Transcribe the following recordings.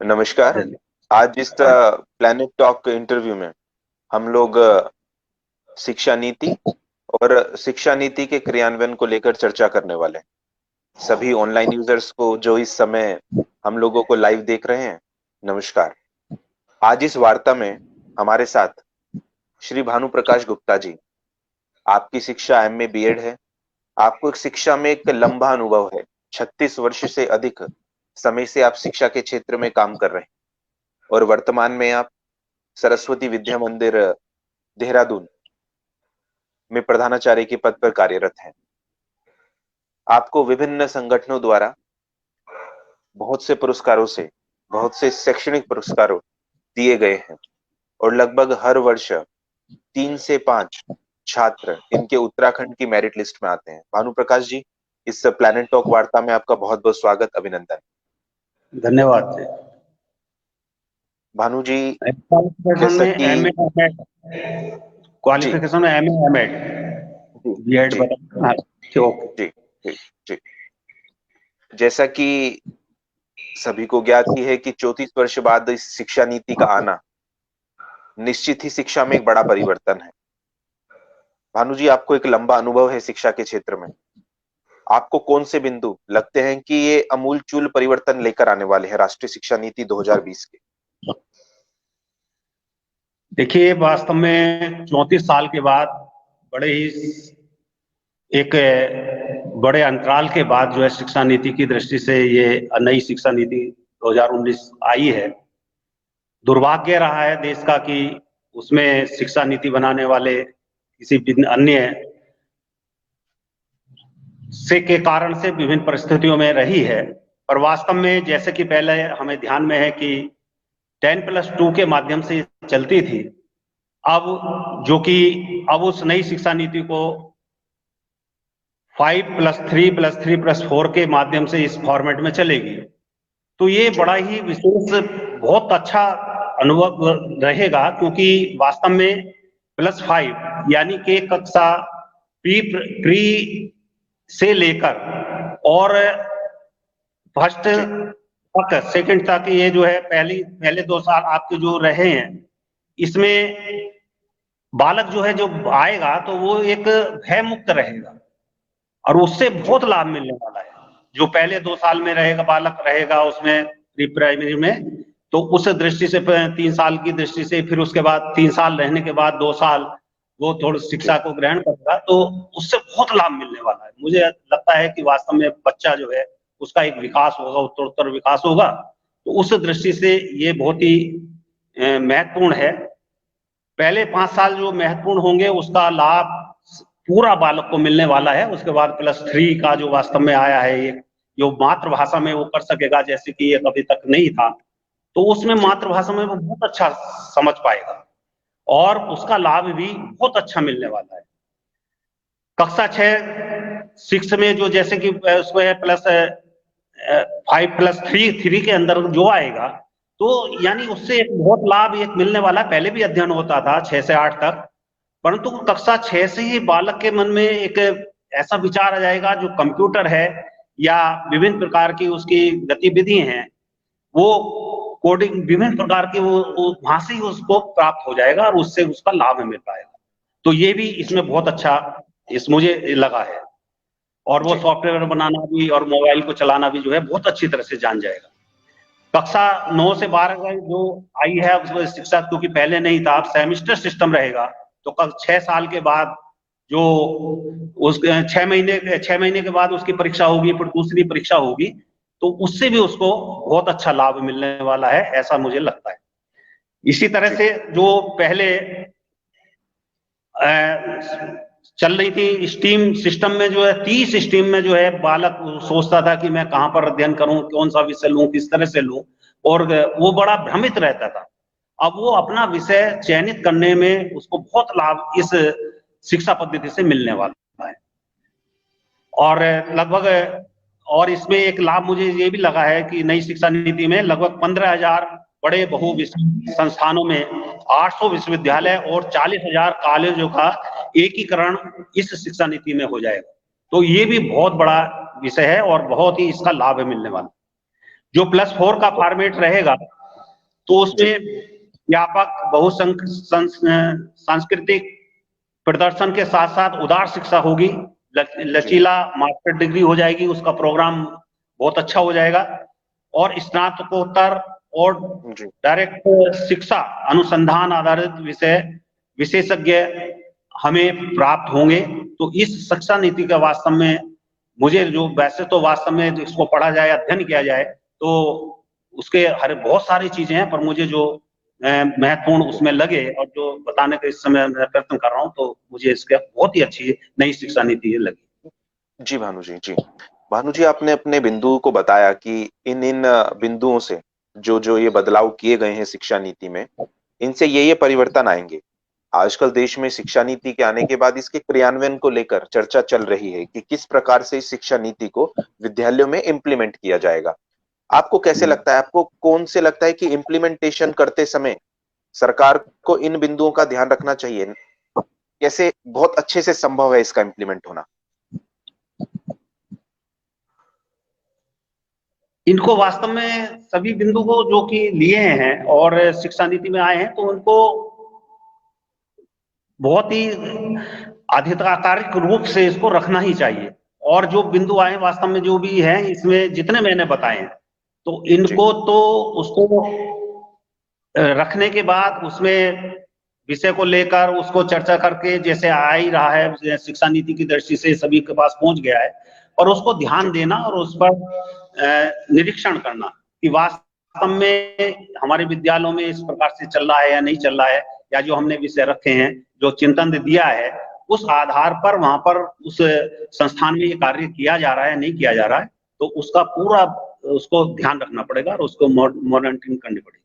नमस्कार। आज इस प्लैनेट टॉक इंटरव्यू में हम लोग शिक्षा नीति और शिक्षा नीति के क्रियान्वयन को लेकर चर्चा करने वाले हैं। सभी ऑनलाइन यूजर्स को जो इस समय हम लोगों को लाइव देख रहे हैं, नमस्कार। आज इस वार्ता में हमारे साथ श्री भानु प्रकाश गुप्ता जी। आपकी शिक्षा एमए बीएड है। आपको एक शिक्षा में एक लंबा अनुभव है। 36 वर्ष से अधिक समय से आप शिक्षा के क्षेत्र में काम कर रहे हैं और वर्तमान में आप सरस्वती विद्या मंदिर देहरादून में प्रधानाचार्य के पद पर कार्यरत हैं। आपको विभिन्न संगठनों द्वारा बहुत से पुरस्कारों से, बहुत से शैक्षणिक पुरस्कारों दिए गए हैं और लगभग हर वर्ष 3 से 5 छात्र इनके उत्तराखंड की मेरिट लिस्ट में आते हैं। भानु प्रकाश जी, इस प्लैनेट टॉक वार्ता में आपका बहुत बहुत स्वागत, अभिनंदन। धन्यवाद जी। भानु जी, क्वालिफिकेशन में एमए एमएड बीएड बता। जी जी जी। जैसा कि सभी को ज्ञात ही है कि 34 वर्ष बाद इस शिक्षा नीति का आना निश्चित ही शिक्षा में एक बड़ा परिवर्तन है। भानु जी, आपको एक लंबा अनुभव है शिक्षा के क्षेत्र में। आपको कौन से बिंदु लगते हैं कि ये अमूलचूल परिवर्तन लेकर आने वाले हैं राष्ट्रीय शिक्षा नीति 2020 के? देखिए, वास्तव में 34 साल के बाद बड़े ही एक बड़े अंतराल के बाद जो है शिक्षा नीति की दृष्टि से ये नई शिक्षा नीति 2019 आई है। दुर्भाग्य रहा है देश का कि उसमें शिक्षा नीति बनाने वाले किसी अन्य से के कारण से विभिन्न परिस्थितियों में रही है। पर वास्तव में जैसे कि पहले हमें ध्यान में है कि 10+2 के माध्यम से चलती थी, अब उस नई शिक्षा नीति को 5+3+3+4 के माध्यम से इस फॉर्मेट में चलेगी। तो ये बड़ा ही विशेष, बहुत अच्छा अनुभव रहेगा, क्योंकि वास्तव में +5 यानी कि कक्षा प्री से लेकर और फर्स्ट तक, सेकंड तक, ये जो है पहले 2 साल आपके जो रहे हैं, इसमें बालक जो है जो आएगा तो वो एक भय मुक्त रहेगा और उससे बहुत लाभ मिलने वाला है। जो पहले 2 साल में रहेगा, बालक रहेगा उसमें प्री प्राइमरी में, तो उस दृष्टि से 3 साल की दृष्टि से, फिर उसके बाद 3 साल रहने के बाद 2 साल वो थोड़ी शिक्षा को ग्रहण करेगा, तो उससे बहुत लाभ मिलने वाला है। मुझे लगता है कि वास्तव में बच्चा जो है उसका एक विकास होगा, उत्तरोत्तर विकास होगा। तो उस दृष्टि से ये बहुत ही महत्वपूर्ण है। पहले 5 साल जो महत्वपूर्ण होंगे उसका लाभ पूरा बालक को मिलने वाला है। उसके बाद +3 का जो वास्तव में आया है, ये जो मातृभाषा में वो कर सकेगा, जैसे कि ये अभी तक नहीं था, तो उसमें मातृभाषा में वो बहुत अच्छा समझ पाएगा और उसका लाभ भी बहुत अच्छा मिलने वाला है। कक्षा 6 में जो जैसे कि उसमें +5+3 के अंदर जो आएगा, तो यानी उससे एक बहुत लाभ एक मिलने वाला। पहले भी अध्ययन होता था 6 से 8 तक, परंतु कक्षा 6 से ही बालक के मन में एक ऐसा विचार आ जाएगा, जो कंप्यूटर है या विभिन्न प्रकार की उसकी गतिविधि हैं, वो कोडिंग विभिन्न प्रकार के वो वहां से ही उसको प्राप्त हो जाएगा और उससे उसका लाभ मिल पाएगा। तो ये भी इसमें बहुत अच्छा मुझे लगा है। और वो सॉफ्टवेयर बनाना भी और मोबाइल को चलाना भी जो है बहुत अच्छी तरह से जान जाएगा। कक्षा 9 से 12 जो आई है उसमें शिक्षा, क्योंकि पहले नहीं था, अब सेमेस्टर सिस्टम रहेगा, तो कल 6 साल के बाद जो उस 6 महीने के बाद उसकी परीक्षा होगी, फिर दूसरी परीक्षा होगी, तो उससे भी उसको बहुत अच्छा लाभ मिलने वाला है, ऐसा मुझे लगता है। इसी तरह से जो पहले चल रही थी स्ट्रीम सिस्टम में, जो है 30 स्ट्रीम में जो है बालक सोचता था कि मैं कहां पर अध्ययन करूं, कौन सा विषय लूं, किस तरह से लूं, और वो बड़ा भ्रमित रहता था। अब वो अपना विषय चयनित करने में उसको बहुत लाभ इस शिक्षा पद्धति से मिलने वाला है। और लगभग, और इसमें एक लाभ मुझे ये भी लगा है कि नई शिक्षा नीति में लगभग 15,000 बड़े संस्थानों में 800 विश्वविद्यालय और 40,000 कॉलेजों का एकीकरण इस शिक्षा नीति में हो जाएगा। तो ये भी बहुत बड़ा विषय है और बहुत ही इसका लाभ मिलने वाला। जो +4 का फॉर्मेट रहेगा, तो उसमें व्यापक सांस्कृतिक प्रदर्शन के साथ साथ उदार शिक्षा होगी, लचीला मास्टर डिग्री हो जाएगी, उसका प्रोग्राम बहुत अच्छा हो जाएगा, और स्नातकोत्तर और डायरेक्ट शिक्षा अनुसंधान आधारित विषय विशेषज्ञ हमें प्राप्त होंगे। तो इस शिक्षा नीति का वास्तव में मुझे जो वैसे तो वास्तव में इसको पढ़ा जाए, अध्ययन किया जाए तो उसके हर बहुत सारी चीजें हैं, पर मुझे जो महत्वपूर्ण उसमें लगे और जो बताने का इस समय मैं प्रयत्न कर रहा हूं, तो मुझे इसका बहुत ही अच्छी नई शिक्षा नीति लगी। जी भानु जी, जी भानु जी, आपने अपने बिंदु को बताया कि इन बिंदुओं से जो जो ये बदलाव किए गए हैं शिक्षा नीति में, इनसे ये परिवर्तन आएंगे। आजकल देश में शिक्षा नीति के आने के बाद इसके क्रियान्वयन को लेकर चर्चा चल रही है कि किस प्रकार से इस शिक्षा नीति को विद्यालयों में इम्प्लीमेंट किया जाएगा। आपको कैसे लगता है, आपको कौन से लगता है कि इम्प्लीमेंटेशन करते समय सरकार को इन बिंदुओं का ध्यान रखना चाहिए? कैसे बहुत अच्छे से संभव है इसका इम्प्लीमेंट होना? इनको वास्तव में सभी बिंदु को जो कि लिए हैं और शिक्षा नीति में आए हैं, तो उनको बहुत ही आधिकारिक रूप से इसको रखना ही चाहिए। और जो बिंदु आए वास्तव में जो भी है इसमें जितने मैंने बताए हैं, तो इनको तो उसको रखने के बाद उसमें विषय को लेकर उसको चर्चा करके, जैसे आ ही रहा है शिक्षा नीति की दृष्टि से सभी के पास पहुंच गया है, और उसको ध्यान देना और उस पर निरीक्षण करना कि वास्तव में हमारे विद्यालयों में इस प्रकार से चल रहा है या नहीं चल रहा है, या जो हमने विषय रखे हैं, जो चिंतन दिया है, उस आधार पर वहां पर उस संस्थान में ये कार्य किया जा रहा है नहीं किया जा रहा है, तो उसका पूरा उसको ध्यान रखना पड़ेगा और उसको मॉनिटरिंग करनी पड़ेगी।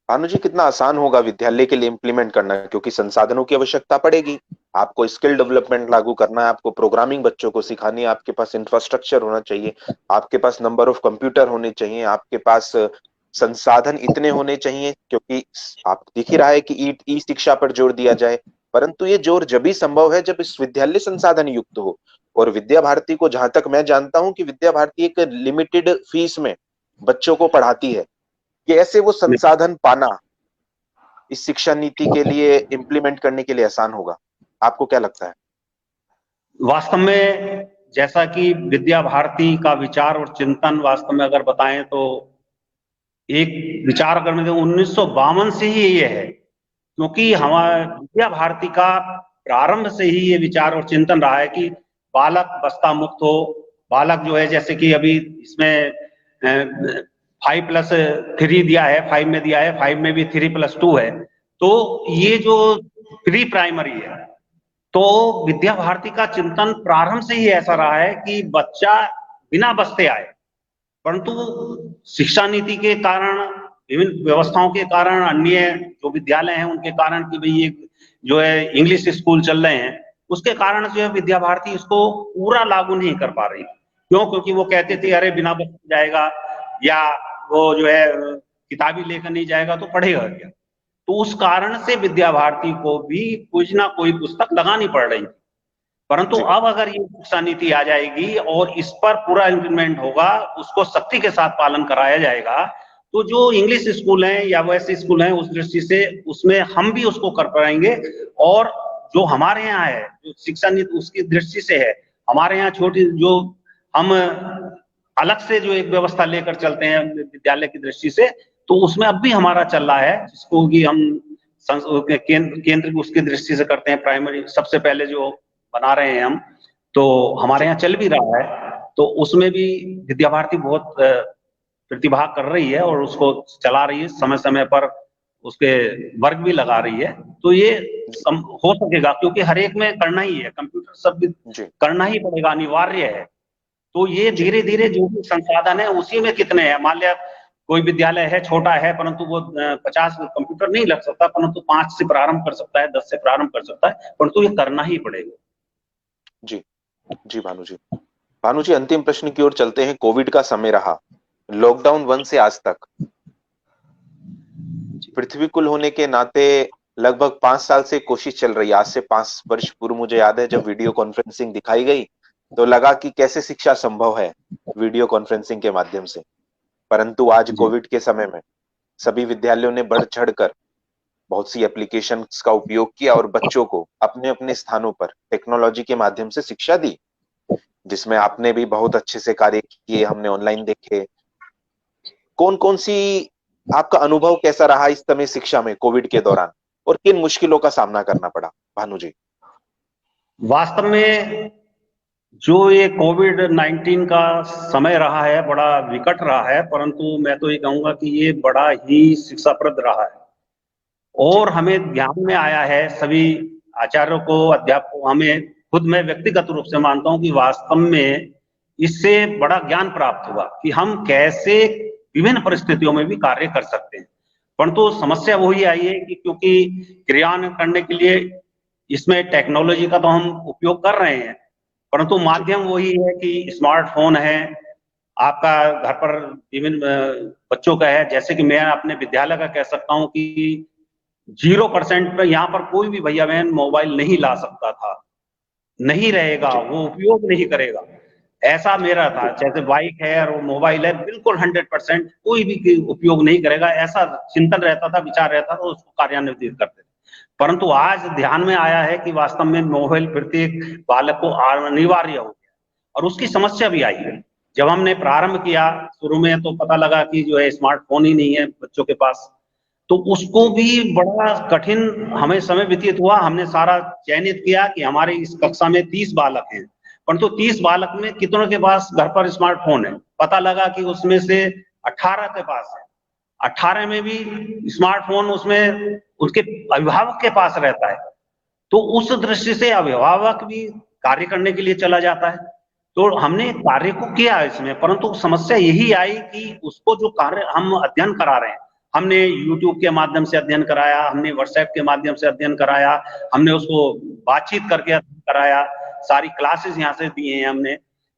भानु जी, कितना आसान होगा विद्यालय के लिए इम्प्लीमेंट करना, क्योंकि संसाधनों की आवश्यकता पड़ेगी। आपको स्किल डेवलपमेंट लागू करना है, आपको प्रोग्रामिंग बच्चों को सिखानी है, आपके पास इंफ्रास्ट्रक्चर होना चाहिए, आपके पास नंबर ऑफ कंप्यूटर होने चाहिए, आपके पास संसाधन इतने होने चाहिए, क्योंकि आप दिख ही रहा है कि ई शिक्षा पर जोर दिया जाए, परंतु ये जोर जब भी संभव है जब इस विद्यालय संसाधन युक्त हो। और विद्या भारती को, जहां तक मैं जानता हूं, कि विद्या भारती एक लिमिटेड फीस में बच्चों को पढ़ाती है, कि ऐसे वो संसाधन पाना इस शिक्षा नीति के लिए इम्प्लीमेंट करने के लिए आसान होगा। आपको क्या लगता है? वास्तव में जैसा कि विद्या भारती का विचार और चिंतन वास्तव में अगर बताएं तो एक विचार अगर मैं 1952 से ही ये है, क्योंकि हमारा विद्या भारती का प्रारंभ से ही ये विचार और चिंतन रहा है कि बालक बस्ता मुक्त हो। बालक जो है, जैसे कि अभी इसमें 5+3 दिया है, 5 में दिया है, 5 में भी 3+2 है, तो ये जो प्री प्राइमरी है, तो विद्या भारती का चिंतन प्रारंभ से ही ऐसा रहा है कि बच्चा बिना बस्ते आए, परंतु शिक्षा नीति के कारण, विभिन्न व्यवस्थाओं के कारण, अन्य जो विद्यालय हैं उनके कारण कि भाई ये जो है इंग्लिश स्कूल चल रहे हैं, उसके कारण जो है विद्या भारती इसको पूरा लागू नहीं कर पा रही। क्यों? क्योंकि वो कहते थे अरे बिना बस्ते जाएगा, या वो जो है किताबी लेकर नहीं जाएगा तो पढ़ेगा क्या। तो उस कारण से विद्या भारती को भी कुछ ना कोई पुस्तक लगानी पड़ रही थी। परंतु अब अगर ये शिक्षा नीति आ जाएगी और इस पर पूरा इम्प्लीमेंट होगा, उसको सख्ती के साथ पालन कराया जाएगा, तो जो इंग्लिश स्कूल हैं या वैसे स्कूल हैं, उस दृष्टि से उसमें हम भी उसको कर पाएंगे। और जो हमारे यहाँ है, जो शिक्षा नीति उसकी दृष्टि से है, हमारे यहाँ छोटी जो हम अलग से जो एक व्यवस्था लेकर चलते हैं विद्यालय की दृष्टि से, तो उसमें अब भी हमारा चल रहा है, जिसको कि हम केंद्र उसकी दृष्टि से करते हैं। प्राइमरी सबसे पहले जो बना रहे हैं हम, तो हमारे यहाँ चल भी रहा है, तो उसमें भी विद्या भारती बहुत प्रतिभा कर रही है और उसको चला रही है, समय समय पर उसके वर्ग भी लगा रही है। तो ये हो सकेगा, क्योंकि हर एक में करना ही है, कंप्यूटर सब करना ही पड़ेगा, अनिवार्य है। तो ये धीरे धीरे जो भी संसाधन है उसी में कितने हैं, मान लिया कोई विद्यालय है, छोटा है, परंतु वो 50 कंप्यूटर नहीं लग सकता, परंतु 5 से प्रारंभ कर सकता है, 10 से प्रारंभ कर सकता है, परंतु ये करना ही पड़ेगा। जी जी भानु जी। भानु जी, अंतिम प्रश्न की ओर चलते हैं। कोविड का समय रहा, लॉकडाउन 1 से आज तक, पृथ्वी कुल होने के नाते लगभग 5 साल से कोशिश चल रही है। आज से 5 वर्ष पूर्व मुझे याद है जब वीडियो कॉन्फ्रेंसिंग दिखाई गई तो लगा कि कैसे शिक्षा संभव है वीडियो कॉन्फ्रेंसिंग के माध्यम से। परंतु आज जी कोविड के समय में सभी विद्यालयों ने बढ़ चढ़कर बहुत सी एप्लीकेशंस का उपयोग किया और बच्चों को अपने अपने स्थानों पर टेक्नोलॉजी के माध्यम से शिक्षा दी, जिसमें आपने भी बहुत अच्छे से कार्य किए, हमने ऑनलाइन देखे। कौन कौन सी आपका अनुभव कैसा रहा इस समय शिक्षा में कोविड के दौरान, और किन मुश्किलों का सामना करना पड़ा, भानु जी? वास्तव में जो ये कोविड 19 का समय रहा है बड़ा विकट रहा है, परंतु मैं तो ये कहूंगा कि ये बड़ा ही शिक्षाप्रद रहा है। जी और हमें ध्यान में आया है सभी आचार्यों को, अध्यापकों, हमें खुद मैं व्यक्तिगत रूप से मानता हूं कि वास्तव में इससे बड़ा ज्ञान प्राप्त हुआ कि हम कैसे विभिन्न परिस्थितियों में भी कार्य कर सकते हैं। परंतु समस्या वही आई है कि क्योंकि क्रियान्वयन करने के लिए इसमें टेक्नोलॉजी का तो हम उपयोग कर रहे हैं, परंतु जी माध्यम वही है कि स्मार्टफोन है, आपका घर पर विभिन्न बच्चों का है। जैसे कि मैं अपने विद्यालय का कह सकता हूं कि 0% पे यहाँ पर कोई भी भैया बहन मोबाइल नहीं ला सकता था, नहीं रहेगा, जी वो उपयोग नहीं करेगा, ऐसा मेरा था। जी जैसे बाइक है और वो मोबाइल है, बिल्कुल 100% कोई भी उपयोग नहीं करेगा, ऐसा चिंतन रहता था, विचार रहता था, उसको कार्यान्वित करते थे। परंतु आज ध्यान में आया है कि वास्तव में मोबाइल प्रत्येक बालक को अनिवार्य हो गया और उसकी समस्या भी आई है। जब हमने प्रारंभ किया शुरू में तो पता लगा कि जो है स्मार्टफोन ही नहीं है बच्चों के पास, तो उसको जी भी बड़ा कठिन हमें समय व्यतीत हुआ। हमने सारा चयनित किया कि हमारे इस कक्षा में 30 बालक हैं, परंतु 30 बालक में कितनों के पास घर पर स्मार्टफोन है? पता लगा कि उसमें से 18 के पास है। 18 में भी स्मार्टफोन उसमें उसके अभिभावक के पास रहता है। तो उस दृष्टि से अभिभावक भी कार्य करने के लिए चला जाता है। तो हमने कार्य को किया इसमें, परंतु समस्या यही आई कि उसको जो कार्य हम अध्ययन करा रहे हैं, हमने यूट्यूब के माध्यम से अध्ययन कराया, हमने व्हाट्सएप के माध्यम से अध्ययन कराया, हमने उसको बातचीत करके अध्ययन कराया, सारी क्लासेस यहाँ से दिए हैं हमने।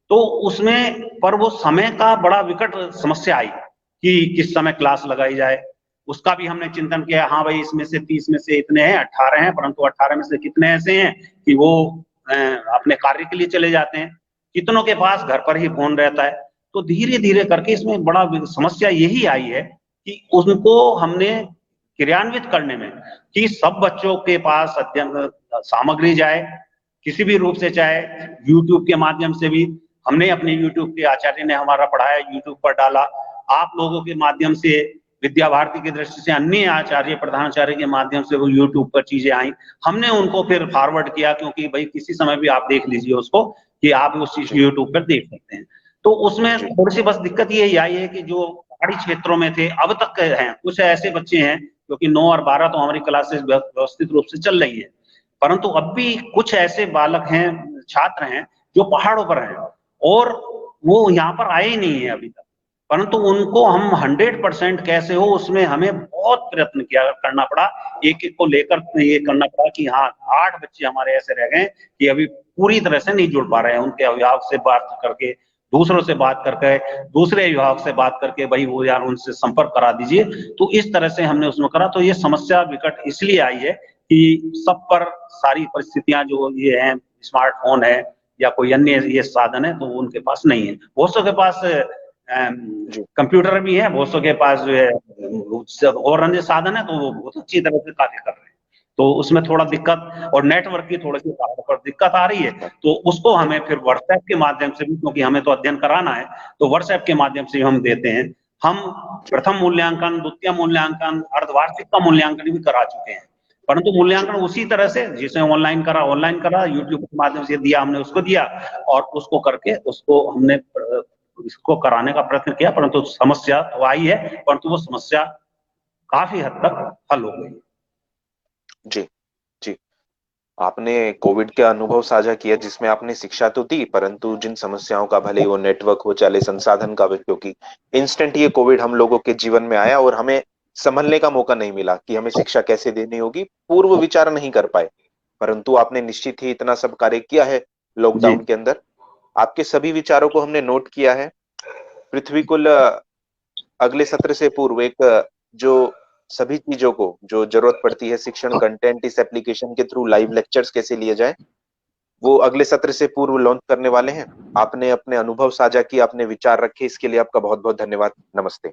तो उसमें पर वो समय का बड़ा विकट समस्या आई कि किस समय क्लास लगाई जाए। उसका भी हमने चिंतन किया, हाँ भाई इसमें से 30 में से इतने हैं, 18 हैं, परंतु 18 में से कितने ऐसे हैं कि वो अपने कार्य के लिए चले जाते हैं, कितनों के पास घर पर ही फोन रहता है। तो धीरे धीरे करके इसमें बड़ा समस्या यही आई है कि उनको हमने क्रियान्वित करने में कि सब बच्चों के पास अध्ययन सामग्री जाए किसी भी रूप से, चाहे यूट्यूब के माध्यम से भी। हमने अपने यूट्यूब के आचार्य ने हमारा पढ़ाया, यूट्यूब पर डाला, आप लोगों के माध्यम से, विद्या भारती की दृष्टि से अन्य आचार्य प्रधानाचार्य के माध्यम से वो यूट्यूब पर चीजें आई, हमने उनको फिर फॉरवर्ड किया, क्योंकि भाई किसी समय भी आप देख लीजिए उसको कि आप उस चीज जी यूट्यूब पर देख सकते हैं। तो उसमें जी थोड़ी सी बस दिक्कत यही आई है कि जो पहाड़ी क्षेत्रों में थे अब तक हैं, कुछ ऐसे बच्चे हैं क्योंकि 9 और 12 तो हमारी क्लासेस व्यवस्थित रूप से चल रही है, परंतु अब भी कुछ ऐसे बालक हैं, छात्र हैं जो पहाड़ों पर हैं और वो यहाँ पर आए ही नहीं है अभी तक। परंतु उनको हम 100% कैसे हो, उसमें हमें बहुत प्रयत्न किया करना पड़ा, एक एक को लेकर ये करना पड़ा कि हाँ 8 बच्चे हमारे ऐसे रह गए कि अभी पूरी तरह से नहीं जुड़ पा रहे हैं। उनके अभिभावक से बात करके, दूसरों से बात करके, दूसरे अभिभावक से बात करके, भाई वो यार उनसे संपर्क करा दीजिए। तो इस तरह से हमने उसमें करा। तो ये समस्या विकट इसलिए आई है कि सब पर सारी परिस्थितियां जो ये हैं, स्मार्टफोन है या कोई अन्य ये साधन है, तो उनके पास नहीं है। बहुत सौ के पास जी कंप्यूटर भी है, बहुत सौ के पास जो है और अन्य साधन है, तो वो बहुत अच्छी तरह से कार्य कर रहे हैं। तो उसमें थोड़ा दिक्कत और नेटवर्क की थोड़ी सी पर दिक्कत आ रही है, तो उसको हमें फिर व्हाट्सएप के माध्यम से भी, क्योंकि हमें तो अध्ययन कराना है, तो व्हाट्सएप के माध्यम से हम देते हैं। हम जी प्रथम मूल्यांकन, द्वितीय मूल्यांकन, अर्धवार्षिक का मूल्यांकन भी करा चुके हैं, परंतु जी मूल्यांकन उसी तरह से जिसे ऑनलाइन करा, यूट्यूब के माध्यम से दिया हमने, उसको दिया और उसको करके उसको हमने इसको कराने का प्रयत्न किया। परंतु समस्या तो आई है, परंतु वो समस्या काफी हद तक हल हो गई। जी जी आपने कोविड के अनुभव साझा किया, जिसमें आपने शिक्षा तो दी, परंतु जिन समस्याओं का, भले ही वो नेटवर्क हो, चले संसाधन का, क्योंकि इंस्टेंट ये कोविड हम लोगों के जीवन में आया और हमें संभलने का मौका नहीं मिला कि हमें शिक्षा कैसे देनी होगी, पूर्व विचार नहीं कर पाए। परंतु आपने निश्चित ही इतना सब कार्य किया है जी लॉकडाउन के अंदर। आपके सभी विचारों को हमने नोट किया है। पृथ्वी कुल अगले सत्र से पूर्व एक जो सभी चीजों को जो जरूरत पड़ती है, शिक्षण कंटेंट, इस एप्लीकेशन के थ्रू लाइव लेक्चर्स कैसे लिए जाए, वो अगले सत्र से पूर्व लॉन्च करने वाले हैं। आपने अपने अनुभव साझा किए, आपने विचार रखे, इसके लिए आपका बहुत बहुत धन्यवाद। नमस्ते।